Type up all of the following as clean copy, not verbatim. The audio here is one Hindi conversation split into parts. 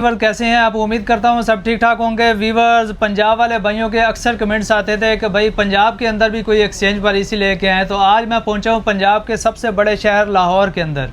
वीवर कैसे हैं आप? उम्मीद करता हूँ सब ठीक ठाक होंगे। वीवर्स, पंजाब वाले भाइयों के अक्सर कमेंट्स आते थे कि भाई पंजाब के अंदर भी कोई एक्सचेंज पॉलिसी लेके आए। तो आज मैं पहुँचा हूँ पंजाब के सबसे बड़े शहर लाहौर के अंदर।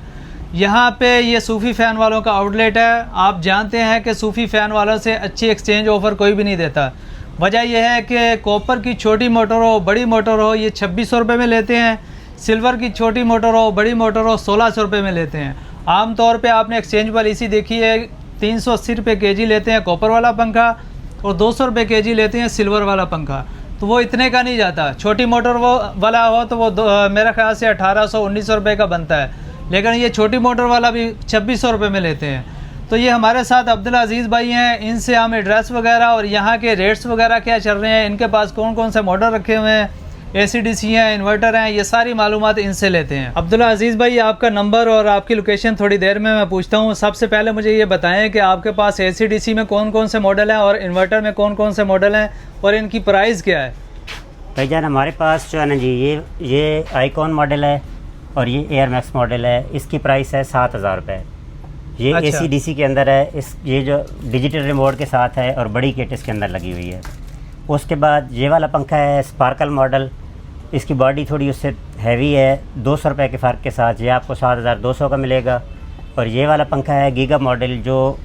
यहाँ पे ये सूफ़ी फ़ैन वालों का आउटलेट है। आप जानते हैं कि सूफ़ी फ़ैन वालों से अच्छी एक्सचेंज ऑफ़र कोई भी नहीं देता। वजह यह है कि कॉपर की छोटी मोटर हो बड़ी मोटर हो ये 2600 रुपये में लेते हैं। सिल्वर की छोटी मोटर हो बड़ी मोटर हो 1600 रुपये में लेते हैं। आम तौर पे आपने एक्सचेंज पॉलिसी देखी है 380 रुपये केजी लेते हैं कॉपर वाला पंखा और 200 रुपये केजी लेते हैं सिल्वर वाला पंखा। तो वो इतने का नहीं जाता। छोटी मोटर वो वाला हो तो वो मेरा ख्याल से 1800-1900 रुपये का बनता है, लेकिन ये छोटी मोटर वाला भी 2600 रुपये में लेते हैं। तो ये हमारे साथ अब्दुल अजीज़ भाई हैं, इनसे हम एड्रेस वगैरह और यहाँ के रेट्स वगैरह क्या चल रहे हैं, इनके पास कौन कौन से मॉडल रखे हुए हैं, ACDC हैं, इन्वर्टर हैं, ये सारी मालूमात इनसे लेते हैं। अब्दुल अजीज़ भाई, आपका नंबर और आपकी लोकेशन थोड़ी देर में मैं पूछता हूँ। सबसे पहले मुझे ये बताएं कि आपके पास ACDC में कौन कौन से मॉडल हैं और इन्वर्टर में कौन कौन से मॉडल हैं और इनकी प्राइस क्या है? भाईजान, हमारे पास जो है ना जी ये आइकॉन मॉडल है और ये एयर मैक्स मॉडल है। इसकी प्राइस है 7000 रुपये। ये अच्छा। ACDC के अंदर है। ये जो डिजिटल रिमोट के साथ है और बड़ी किट इसके अंदर लगी हुई है। उसके बाद ये वाला पंखा है स्पार्कल मॉडल। इसकी बॉडी थोड़ी उससे हैवी है, 200 रुपये के फ़र्क के साथ ये आपको 7200 का मिलेगा। और ये वाला पंखा है गीगा मॉडल जो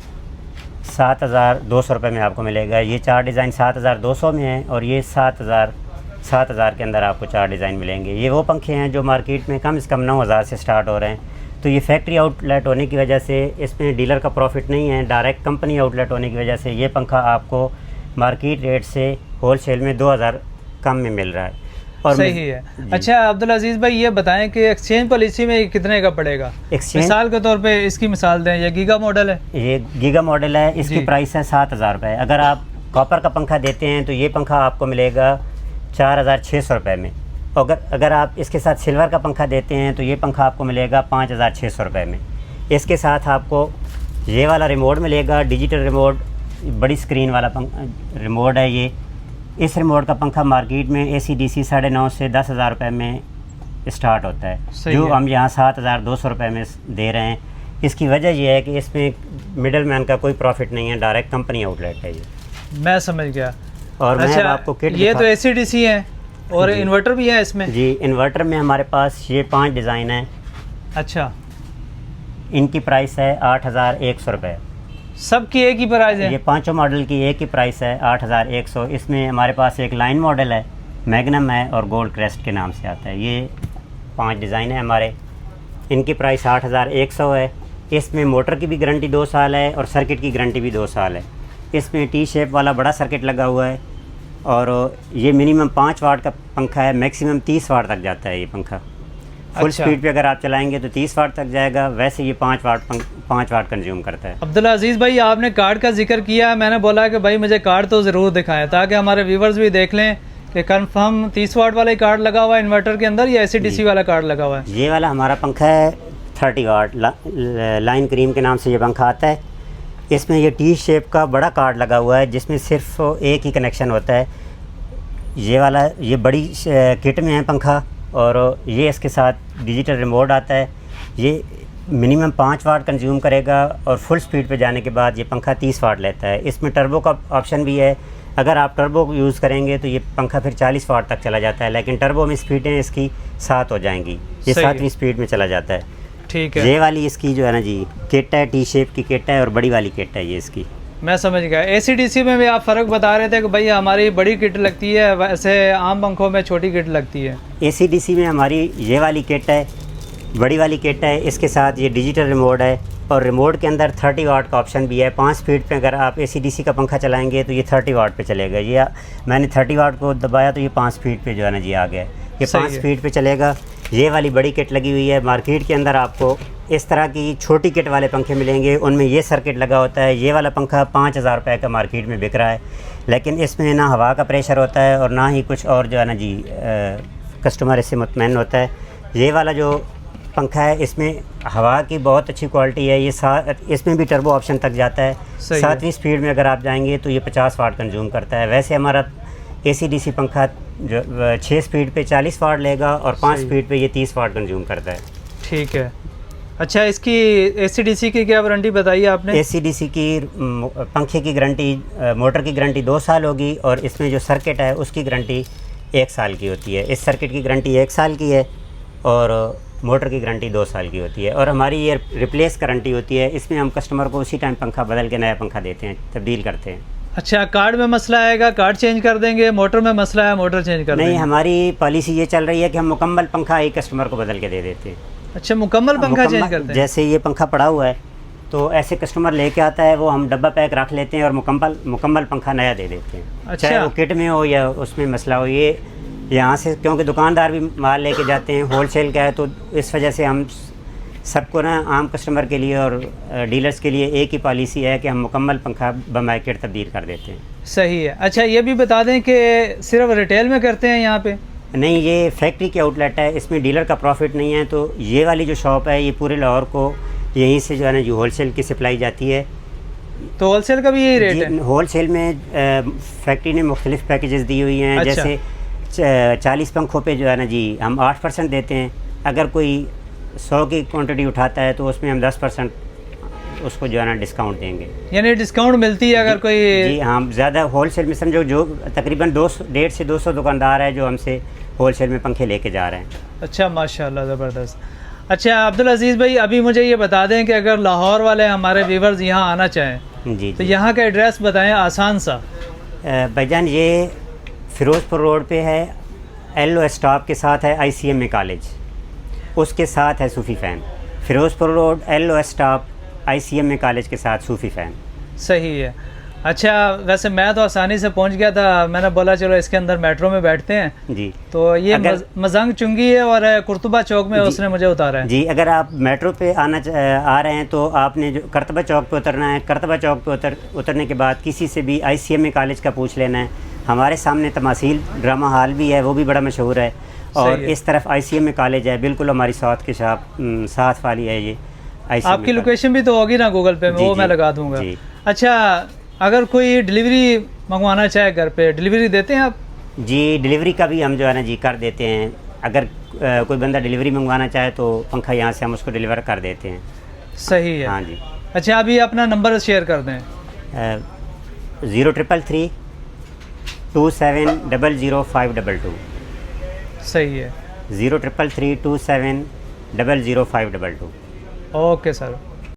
7200 रुपये में आपको मिलेगा। ये 4 डिज़ाइन 7200 में है और ये 7000 के अंदर आपको 4 डिज़ाइन मिलेंगे। ये वो पंखे हैं जो मार्केट में कम से कम 9000 से स्टार्ट हो रहे हैं। तो ये फैक्ट्री आउटलेट होने की वजह से इसमें डीलर का प्रॉफिट नहीं है, डायरेक्ट कंपनी आउटलेट होने की वजह से ये पंखा आपको मार्केट रेट से होलसेल में 2000 कम में मिल रहा है। और सही है। अच्छा अब्दुल अजीज़ भाई, ये बताएं कि एक्सचेंज पॉलिसी में कितने का पड़ेगा? मिसाल के तौर पे इसकी मिसाल दें। ये गीगा मॉडल है। ये गीगा मॉडल है। इसकी प्राइस है 7000 रुपये। अगर आप कॉपर का पंखा देते हैं तो ये पंखा आपको मिलेगा 4600 रुपये में। अगर आप इसके साथ सिल्वर का पंखा देते हैं तो ये पंखा आपको मिलेगा 5600 रुपये में। इसके साथ आपको ये वाला रिमोट मिलेगा, डिजिटल रिमोट, बड़ी स्क्रीन वाला रिमोट है ये। इस रिमोट का पंखा मार्केट में ACDC 9.5 से 10,000 रुपये में स्टार्ट होता है, जो हम यहाँ 7200 रुपये में दे रहे हैं। इसकी वजह यह है कि इसमें मिडल मैन का कोई प्रॉफिट नहीं है, डायरेक्ट कंपनी आउटलेट है ये। मैं समझ गया। और अच्छा, मैं आपको किट ये तो ACDC है और इन्वर्टर भी है इसमें? जी, इन्वर्टर में हमारे पास ये 5 डिज़ाइन है। अच्छा। इनकी प्राइस है 8100 रुपये। सब की एक ही प्राइस है? ये 5 मॉडल की एक ही प्राइस है 8100। इसमें हमारे पास एक लाइन मॉडल है, मैग्नम है और गोल्ड क्रेस्ट के नाम से आता है। ये 5 डिज़ाइन है हमारे। इनकी प्राइस 8100 है। इसमें मोटर की भी गारंटी 2 साल है और सर्किट की गारंटी भी 2 साल है। इसमें T शेप वाला बड़ा सर्किट लगा हुआ है और ये मिनिमम 5 वाट का पंखा है, मैक्सिमम 30 वाट तक जाता है ये पंखा। फुल स्पीड पे अगर आप चलाएंगे तो 30 वाट तक जाएगा। वैसे ये 5 वाट कंज्यूम करता है। अब्दुल अजीज़ भाई, आपने कार्ड का जिक्र किया। मैंने बोला कि भाई मुझे कार्ड तो ज़रूर दिखाएं ताकि हमारे व्यूवर्स भी देख लें कि कन्फर्म 30 वाट वाला ही कार्ड लगा हुआ है इन्वर्टर के अंदर या ACDC वाला कार्ड लगा हुआ है? ये वाला हमारा पंखा है 30 वाट लाइन क्रीम के नाम से ये पंखा आता है। इसमें ये T शेप का बड़ा कार्ड लगा हुआ है जिसमें सिर्फ एक ही कनेक्शन होता है। ये वाला ये बड़ी किट में है पंखा और ये इसके साथ डिजिटल रिमोट आता है। ये मिनिमम 5 वाट कंज्यूम करेगा और फुल स्पीड पे जाने के बाद ये पंखा 30 वाट लेता है। इसमें टर्बो का ऑप्शन भी है। अगर आप टर्बो यूज़ करेंगे तो ये पंखा फिर 40 वाट तक चला जाता है, लेकिन टर्बो में स्पीडें इसकी 7 हो जाएंगी। ये 7वीं स्पीड में चला जाता है। ठीक है। ये वाली इसकी जो है ना जी किट है, T शेप की किट है और बड़ी वाली किट है ये इसकी। मैं समझ गया। ACDC में भी आप फ़र्क बता रहे थे कि भाई हमारी बड़ी किट लगती है, वैसे आम पंखों में छोटी किट लगती है। ACDC में हमारी ये वाली किट है, बड़ी वाली किट है। इसके साथ ये डिजिटल रिमोट है और रिमोट के अंदर 30 वाट का ऑप्शन भी है। 5 स्पीड पे अगर आप ACDC का पंखा चलाएंगे तो ये 30 वाट पे चलेगा। ये मैंने 30 वाट को दबाया तो ये 5 स्पीड पे जो है ना जी आ गया। ये 5 स्पीड पे चलेगा। ये वाली बड़ी किट लगी हुई है। मार्केट के अंदर आपको इस तरह की छोटी किट वाले पंखे मिलेंगे, उनमें ये सर्किट लगा होता है। ये वाला पंखा 5000 रुपये का मार्केट में बिक रहा है, लेकिन इसमें ना हवा का प्रेशर होता है और ना ही कुछ और जो है ना जी कस्टमर इससे मुतमईन होता है। ये वाला जो पंखा है इसमें हवा की बहुत अच्छी क्वालिटी है। ये इसमें भी टर्बो ऑप्शन तक जाता है। 7वीं स्पीड में अगर आप जाएंगे तो ये 50 वाट कंज्यूम करता है। वैसे हमारा ACDC पंखा जो 6 स्पीड पे 40 वाट लेगा और 5 स्पीड पे ये 30 वाट कंज्यूम करता है। ठीक है। अच्छा, इसकी ACDC की क्या वारंटी बताई आपने? ACDC की पंखे की गारंटी, मोटर की गारंटी 2 साल होगी, और इसमें जो सर्किट है उसकी गारंटी 1 साल की होती है। इस सर्किट की गारंटी 1 साल की है और मोटर की गारंटी 2 साल की होती है। और हमारी ये रिप्लेस गारंटी होती है, इसमें हम कस्टमर को उसी टाइम पंखा बदल के नया पंखा देते हैं, तब्दील करते हैं। अच्छा, कार्ड में मसला आएगा कार्ड चेंज कर देंगे, मोटर में मसला है मोटर चेंज कर नहीं, देंगे? हमारी पॉलिसी ये चल रही है कि हम मुकम्मल पंखा एक कस्टमर को बदल के दे देते हैं। अच्छा, मुकम्मल पंखा चेंज करते हैं? जैसे ये पंखा पड़ा हुआ है तो ऐसे कस्टमर लेके आता है, वो हम डब्बा पैक रख लेते हैं और मुकम्मल पंखा नया दे देते हैं। अच्छा। चाहे वो किट में हो या उसमें मसला हो, ये यहाँ से क्योंकि दुकानदार भी माल लेके जाते हैं, होलसेल का है, तो इस वजह से हम सबको ना आम कस्टमर के लिए और डीलर्स के लिए एक ही पॉलिसी है कि हम मुकम्मल पंखा बम्बई किट तब्दील कर देते हैं। सही है। अच्छा, ये भी बता दें कि सिर्फ रिटेल में करते हैं यहाँ पे? नहीं, ये फैक्ट्री की आउटलेट है, इसमें डीलर का प्रॉफिट नहीं है। तो ये वाली जो शॉप है ये पूरे लाहौर को यहीं से जो है ना जो होलसेल की सप्लाई जाती है। तो होलसेल का भी यही रेट है? होलसेल में फैक्ट्री ने मुख्तलिफ पैकेजेस दी हुई हैं। अच्छा। जैसे 40 पंखों पे जो है ना जी हम 8% देते हैं। अगर कोई 100 की क्वांटिटी उठाता है तो उसमें हम 10% उसको जो है ना डिस्काउंट देंगे। यानी डिस्काउंट मिलती है अगर कोई? जी हाँ, ज़्यादा होलसेल में समझो जो तकरीबन 150 से 200 दुकानदार है जो हमसे होलसेल में पंखे लेके जा रहे हैं। अच्छा, माशाल्लाह, ज़बरदस्त। अच्छा अब्दुल अजीज़ भाई, अभी मुझे ये बता दें कि अगर लाहौर वाले हमारे व्यूवर्स यहाँ आना चाहें जी तो यहाँ का एड्रेस बताएं आसान सा। भाईजान, ये फ़िरोज़पुर रोड पे है, LO स्टॉप के साथ है ICMA कॉलेज, उसके साथ है Sufi fan. Ferozepur road, LO stop, ICMA college के साथ सूफ़ी फ़ैन। सही है। अच्छा, वैसे मैं तो आसानी से पहुंच गया था, मैंने बोला चलो इसके अंदर मेट्रो में बैठते हैं। जी। तो ये मजंग चुंगी है और कुर्तुबा चौक में उसने मुझे उतारा है। जी, अगर आप मेट्रो पे आ रहे हैं तो आपने जो करतबा चौक पे उतरना है। करतबा चौक पे उतरने के बाद किसी से भी ICMA कॉलेज का पूछ लेना है। हमारे सामने तमासील ड्रामा हॉल भी है, वो भी बड़ा मशहूर है। और इस तरफ ICMA कॉलेज है, बिल्कुल हमारी साथ के साथ वाली है ये ICMA। आपकी लोकेशन भी तो होगी ना गूगल पे में, वो मैं लगा दूंगा। अच्छा, अगर कोई डिलीवरी मंगवाना चाहे घर पे, डिलीवरी देते हैं आप? जी, डिलीवरी का भी हम जो है ना जी कर देते हैं। अगर कोई बंदा डिलीवरी मंगवाना चाहे तो पंखा यहाँ से हम उसको डिलीवर कर देते हैं। सही है। हाँ जी। अच्छा, अभी अपना नंबर शेयर कर दें। 0333 27000522। सही है। 0333 27000522। Okay sir.